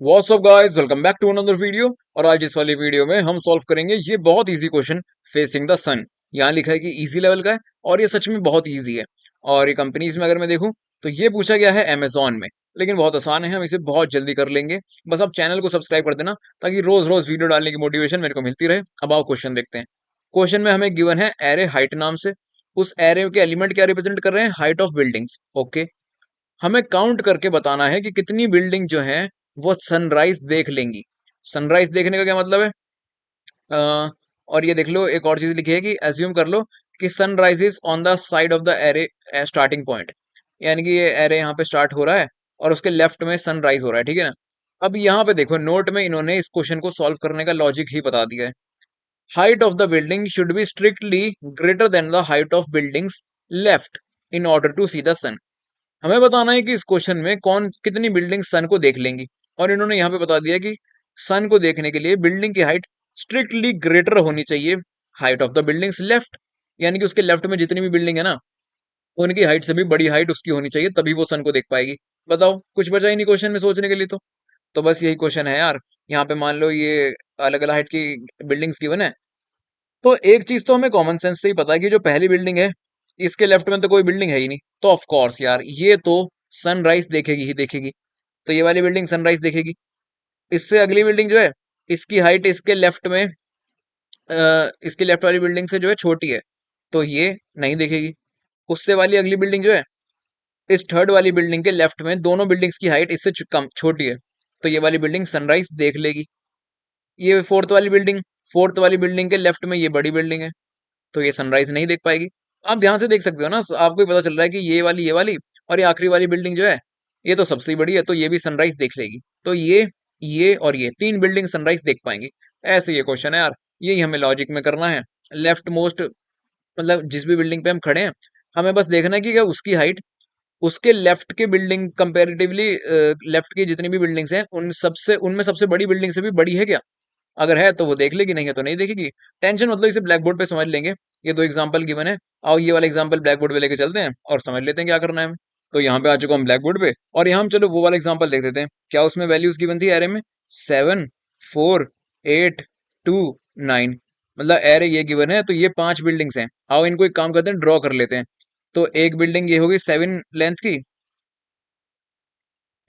What's up guys, welcome back to another video. और आज इस वाली वीडियो में हम सॉल्व करेंगे ये बहुत इजी क्वेश्चन, फेसिंग द सन। यहाँ लिखा है कि इजी लेवल का है और ये सच में बहुत इजी है। और ये कंपनीज में अगर मैं देखूं तो ये पूछा गया है अमेजोन में, लेकिन बहुत आसान है, हम इसे बहुत जल्दी कर लेंगे। बस आप चैनल को सब्सक्राइब कर देना ताकि रोज रोज वीडियो डालने की मोटिवेशन मेरे को मिलती रहे। अब आओ क्वेश्चन देखते हैं। क्वेश्चन में हमें गिवन है एरे हाइट नाम से। उस एरे के एलिमेंट क्या रिप्रेजेंट कर रहे हैं? Height of buildings. ओके, हमें काउंट करके बताना है कि कितनी बिल्डिंग जो है वो सनराइज देख लेंगी। सनराइज देखने का क्या मतलब है? और ये देख लो, एक और चीज लिखी है कि एज्यूम कर लो कि sunrise is on the side of the array starting point, यानी कि ये एरे यहाँ पे स्टार्ट हो रहा है और उसके लेफ्ट में सनराइज हो रहा है, ठीक है ना। अब यहाँ पे देखो, नोट में इन्होंने इस क्वेश्चन को सॉल्व करने का लॉजिक ही बता दिया है। Height of the building should be strictly greater than the height of buildings left in order to see the sun. हमें बताना है कि इस क्वेश्चन में कौन कितनी बिल्डिंग सन को देख लेंगी। और इन्होंने यहाँ पे बता दिया कि सन को देखने के लिए बिल्डिंग की हाइट स्ट्रिक्टली ग्रेटर होनी चाहिए height of the buildings left, यानी कि उसके लेफ्ट में जितनी भी बिल्डिंग है ना, उनकी हाइट से भी बड़ी हाइट उसकी होनी चाहिए, तभी वो सन को देख पाएगी। बताओ, कुछ बचा ही नहीं क्वेश्चन में सोचने के लिए। तो बस यही क्वेश्चन है यार। यहाँ पे मान लो ये अलग अलग हाइट की बिल्डिंग्स गिवन है, तो एक चीज तो हमें कॉमन सेंस से ही पता है कि जो पहली बिल्डिंग है इसके लेफ्ट में तो कोई बिल्डिंग है ही नहीं, तो ऑफ कोर्स यार ये तो सनराइज देखेगी ही देखेगी। तो ये वाली बिल्डिंग सनराइज देखेगी। इससे अगली बिल्डिंग जो है, इसकी हाइट इसके लेफ्ट में इसके लेफ्ट वाली बिल्डिंग से जो है छोटी है, तो ये नहीं देखेगी। उससे वाली अगली बिल्डिंग जो है, इस थर्ड वाली बिल्डिंग के लेफ्ट में दोनों बिल्डिंग्स की हाइट इससे कम छोटी है, तो ये वाली बिल्डिंग सनराइज देख लेगी। ये फोर्थ वाली बिल्डिंग के लेफ्ट में ये बड़ी बिल्डिंग है, तो ये सनराइज नहीं देख पाएगी। आप ध्यान से देख सकते हो ना, आपको ही पता चल रहा है कि ये वाली और ये आखिरी वाली बिल्डिंग जो है, ये तो सबसे बड़ी है, तो ये भी सनराइज देख लेगी। तो ये और ये तीन बिल्डिंग सनराइज देख पाएंगी। ऐसे ये क्वेश्चन है यार, यही हमें लॉजिक में करना है। लेफ्ट मोस्ट, मतलब जिस भी बिल्डिंग पे हम खड़े हैं, हमें बस देखना है कि क्या उसकी हाइट उसके लेफ्ट के बिल्डिंग कंपेरेटिवली, लेफ्ट की जितनी भी बिल्डिंग्स हैं उनमें सबसे बड़ी बिल्डिंग से भी बड़ी है क्या। अगर है तो वो देख लेगी, नहीं है तो नहीं देखेगी। टेंशन मतलब इसे ब्लैक बोर्ड पे समझ लेंगे। ये दो एग्जांपल गिवन है। आओ ये वाला एग्जांपल ब्लैक बोर्ड पे लेके चलते हैं और समझ लेते हैं क्या करना है हमें। तो यहाँ पे आ चुका हम ब्लैक बोर्ड पे, और यहाँ हम चलो वो वाला एग्जांपल देख देते हैं। क्या उसमें वैल्यूज गिवन थी एरे में? 7, 4, 8, 2, 9। मतलब एरे ये गिवन है, तो ये पांच बिल्डिंग्स हैं। आओ इनको एक काम करते हैं, ड्रॉ कर लेते हैं। तो एक बिल्डिंग ये होगी 7 लेंथ की,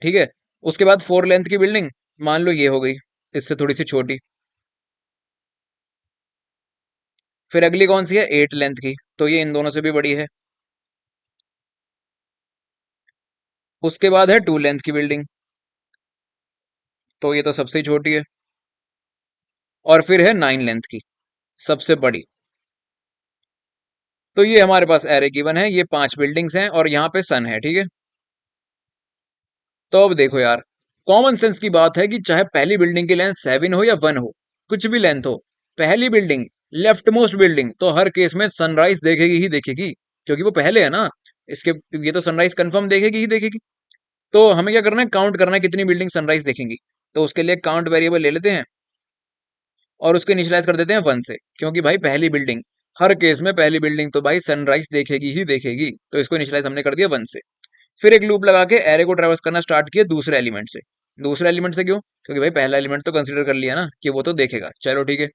ठीक है। उसके बाद 4 लेंथ की बिल्डिंग, मान लो ये हो गई इससे थोड़ी सी छोटी। फिर अगली कौन सी है? 8 लेंथ की, तो ये इन दोनों से भी बड़ी है। उसके बाद है 2 लेंथ की बिल्डिंग, तो ये तो सबसे ही छोटी है। और फिर है 9 लेंथ की, सबसे बड़ी। तो ये हमारे पास एरे गिवन है, ये पांच बिल्डिंग्स हैं और यहाँ पे सन है, ठीक है। तो अब देखो यार, कॉमन सेंस की बात है कि चाहे पहली बिल्डिंग की लेंथ 7 हो या 1 हो, कुछ भी लेंथ हो, पहली बिल्डिंग, लेफ्ट मोस्ट बिल्डिंग, तो हर केस में सनराइज देखेगी ही देखेगी, क्योंकि वो पहले है ना। इसके ये तो सनराइज कंफर्म देखेगी ही देखेगी। तो हमें क्या करना है? काउंट करना है कितनी बिल्डिंग सनराइज देखेंगी। तो उसके लिए काउंट वेरिएबल ले लेते हैं और उसको इनिशियलाइज कर देते हैं 1 से, क्योंकि भाई पहली बिल्डिंग, हर केस में पहली बिल्डिंग तो भाई सनराइज देखेगी ही देखेगी, तो इसको इनिशियलाइज हमने कर दिया 1 से। फिर एक लूप लगा के एरे को ट्रेवर्स करना स्टार्ट किया दूसरे एलिमेंट से। दूसरे एलिमेंट से क्यों? क्योंकि भाई पहला एलिमेंट तो कंसीडर कर लिया ना कि वो तो देखेगा, चलो ठीक है।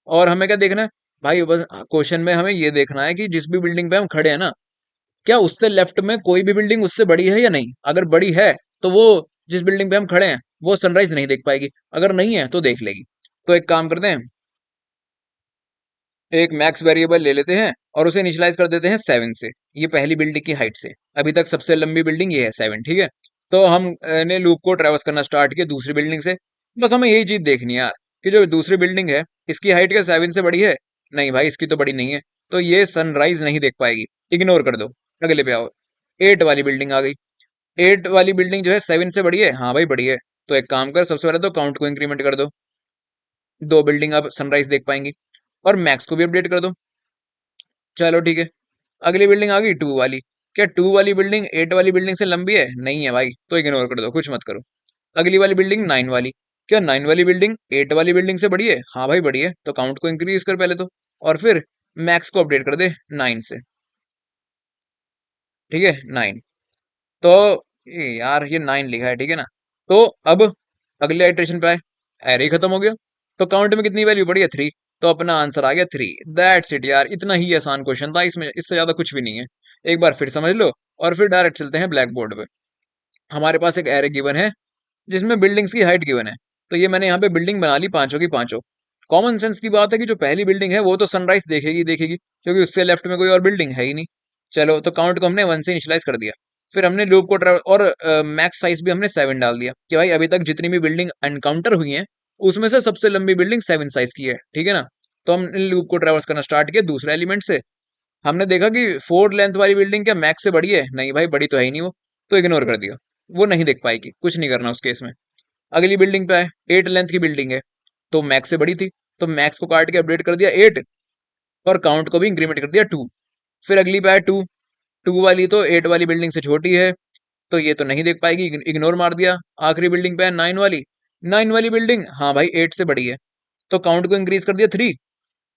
और हमें क्या देखना है भाई? बस क्वेश्चन में हमें ये देखना है कि जिस भी बिल्डिंग पे हम खड़े हैं ना, क्या उससे लेफ्ट में कोई भी बिल्डिंग उससे बड़ी है या नहीं। अगर बड़ी है तो वो, जिस बिल्डिंग पे हम खड़े हैं, वो सनराइज नहीं देख पाएगी। अगर नहीं है तो देख लेगी। तो एक काम करते हैं, एक मैक्स वेरिएबल ले लेते हैं और उसे इनिशियलाइज कर देते हैं 7 से, ये पहली बिल्डिंग की हाइट से। अभी तक सबसे लंबी बिल्डिंग ये है 7, ठीक है। तो हम ने लूप को ट्रेवर्स करना स्टार्ट किया दूसरी बिल्डिंग से। बस हमें यही चीज देखनी है यार कि जो दूसरी बिल्डिंग है, इसकी हाइट क्या 7 से बड़ी है? नहीं भाई, इसकी तो बड़ी नहीं है, तो ये सनराइज नहीं देख पाएगी, इग्नोर कर दो। अगले पे आओ, 8 वाली बिल्डिंग आ गई। 8 वाली बिल्डिंग जो है 7 से बड़ी है, हाँ भाई बड़ी है। तो एक काम कर, सबसे पहले तो काउंट को इंक्रीमेंट कर दो, दो बिल्डिंग अब सनराइज देख पाएंगी। और मैक्स को भी अपडेट कर दो, चलो ठीक है। अगली बिल्डिंग आ गई 2 वाली। क्या 2 वाली बिल्डिंग 8 वाली बिल्डिंग से लंबी है? नहीं है भाई, तो इग्नोर कर दो, कुछ मत करो। अगली वाली बिल्डिंग 9 वाली। क्या 9 वाली बिल्डिंग 8 वाली बिल्डिंग से बड़ी है? हाँ भाई बड़ी है, तो काउंट को इंक्रीज कर पहले तो। और फिर मैक्स को अपडेट कर दे 9 से, ठीक है 9। तो यार ये 9 लिखा है, ठीक है ना। तो अब अगले आइट्रेशन पे आए, एरे खत्म हो गया, तो काउंट में कितनी वैल्यू पड़ी है 3, तो अपना आंसर आ गया 3। दैट्स इट यार, इतना ही आसान क्वेश्चन था, इसमें इससे ज्यादा कुछ भी नहीं है। एक बार फिर समझ लो और फिर डायरेक्ट चलते हैं ब्लैक बोर्ड पे। हमारे पास एक एरे गिवन है जिसमें बिल्डिंग्स की हाइट गिवन है, तो ये मैंने यहाँ पे बिल्डिंग बना ली पांचों की पांचों। कॉमन सेंस की बात है कि जो पहली बिल्डिंग है वो तो सनराइज देखेगी देखेगी, क्योंकि उससे लेफ्ट में कोई और बिल्डिंग है ही नहीं। चलो, तो काउंट को हमने 1 से इनिशियलाइज कर दिया। फिर हमने लूप को ट्रैवल और मैक्स साइज भी हमने 7 डाल दिया कि भाई अभी तक जितनी भी बिल्डिंग एनकाउंटर हुई है उसमें से सबसे लंबी बिल्डिंग 7 साइज की है, ठीक है ना। तो हम लूप को ट्रेवर्स करना स्टार्ट किया दूसरे एलिमेंट से। हमने देखा कि 4 लेंथ वाली बिल्डिंग क्या मैक्स से बड़ी है? नहीं भाई, बड़ी तो है ही नहीं वो, तो इग्नोर कर दिया, वो नहीं देख पाएगी, कुछ नहीं करना उस केस में। अगली बिल्डिंग पे आए, 8 लेंथ की बिल्डिंग है, तो मैक्स से बड़ी थी, तो मैक्स को काट के अपडेट कर दिया 8 और काउंट को भी इंक्रीमेंट कर दिया 2। फिर अगली पे आए 2, 2 वाली तो 8 वाली बिल्डिंग से छोटी है, तो ये तो नहीं देख पाएगी, इग्नोर मार दिया। आखिरी बिल्डिंग पे है 9 वाली, 9 वाली बिल्डिंग हाँ भाई 8 से बड़ी है, तो काउंट को इंक्रीज कर दिया 3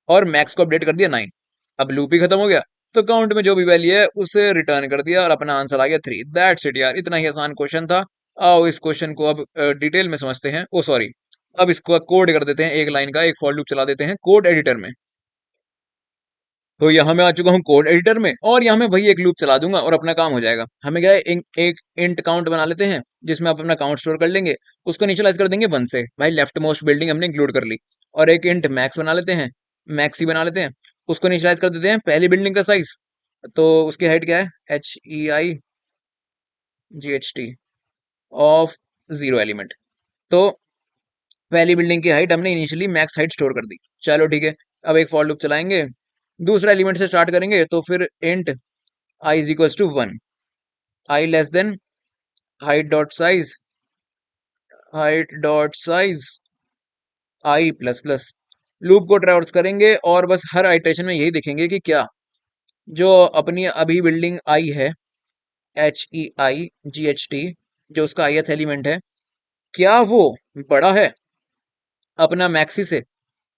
और मैक्स को अपडेट कर दिया 9। अब लूप ही खत्म हो गया, तो काउंट में जो भी वैल्यू है उसे रिटर्न कर दिया और अपना आंसर आ गया 3। दैट्स इट यार, इतना ही आसान क्वेश्चन था। आओ इस क्वेश्चन को अब डिटेल में समझते हैं। ओ सॉरी, अब इसको कोड कर देते हैं, एक लाइन का एक फॉर लूप चला देते हैं कोड एडिटर में। तो यहाँ मैं आ चुका हूँ कोड एडिटर में और यहाँ मैं वही एक लूप चला दूंगा और अपना काम हो जाएगा। हमें क्या है, एक इंट काउंट बना लेते हैं जिसमें आप अपना काउंट स्टोर कर लेंगे। उसको इनिशियलाइज कर देंगे 1 से, भाई लेफ्ट मोस्ट बिल्डिंग हमने इंक्लूड कर ली। और एक इंट मैक्स बना लेते हैं, मैक्स ही बना लेते हैं। उसको इनिशियलाइज कर देते हैं पहली बिल्डिंग का साइज, तो उसकी हाइट क्या है, HEIGHT ऑफ 0 एलिमेंट। तो पहली बिल्डिंग की हाइट हमने इनिशियली मैक्स हाइट स्टोर कर दी। चलो ठीक है, अब एक फॉर लूप चलाएंगे, दूसरा एलिमेंट से स्टार्ट करेंगे, तो फिर int I is equals to 1, I less than height dot size I plus plus. Loop को ट्रैवर्स करेंगे और बस हर आइटरेशन में यही देखेंगे कि क्या जो अपनी अभी बिल्डिंग आई है HEIGHT, जो उसका ith एलिमेंट है, क्या वो बड़ा है अपना मैक्सी से?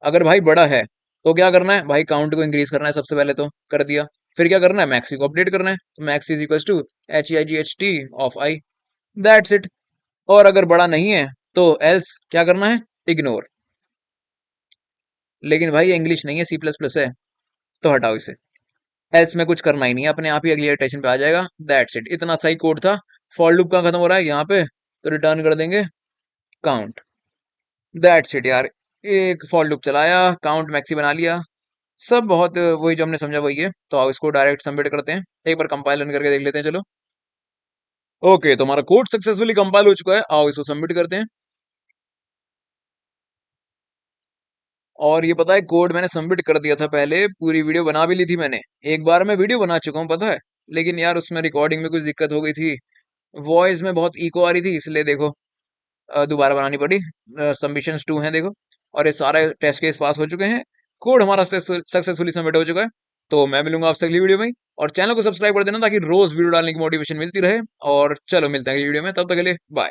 अगर भाई बड़ा है तो क्या करना है भाई, काउंट को इंक्रीज करना है सबसे पहले, तो कर दिया। फिर क्या करना है, मैक्सी को अपडेट करना है, तो max is equal to HEIGHT of I। That's it. और अगर बड़ा नहीं है तो एल्स क्या करना है, इग्नोर। लेकिन भाई इंग्लिश नहीं है, C++ है, तो हटाओ इसे। एल्स में कुछ करना ही नहीं है, अपने आप ही अगली इटरेशन पे आ जाएगा। दैट्स इट, इतना सही कोड था। फॉर लूप कहाँ खत्म हो रहा है, यहाँ पे, तो रिटर्न कर देंगे काउंट। दैट्स इट यार, एक फॉर लूप चलाया, काउंट मैक्सी बना लिया, सब बहुत वही जो हमने समझा वही है। तो आओ इसको डायरेक्ट सबमिट करते हैं, एक बार कंपाइल रन करके देख लेते हैं। चलो ओके, तो हमारा कोड सक्सेसफुली कंपाइल हो चुका है, आओ इसको सबमिट करते हैं। और ये पता है, कोड मैंने सबमिट कर दिया था पहले, पूरी वीडियो बना भी ली थी मैंने, एक बार मैं वीडियो बना चुका हूँ पता है। लेकिन यार उसमें रिकॉर्डिंग में कुछ दिक्कत हो गई थी, वॉइस में बहुत इको आ रही थी, इसलिए देखो दोबारा बनानी पड़ी। सबमिशंस 2 हैं देखो, और ये सारे टेस्ट केस पास हो चुके हैं, कोड हमारा सक्सेसफुली सबमिट हो चुका है। तो मैं मिलूंगा आपसे अगली वीडियो में, और चैनल को सब्सक्राइब कर देना ताकि रोज वीडियो डालने की मोटिवेशन मिलती रहे। और चलो मिलते हैं अगली वीडियो में, तब तक के लिए बाय।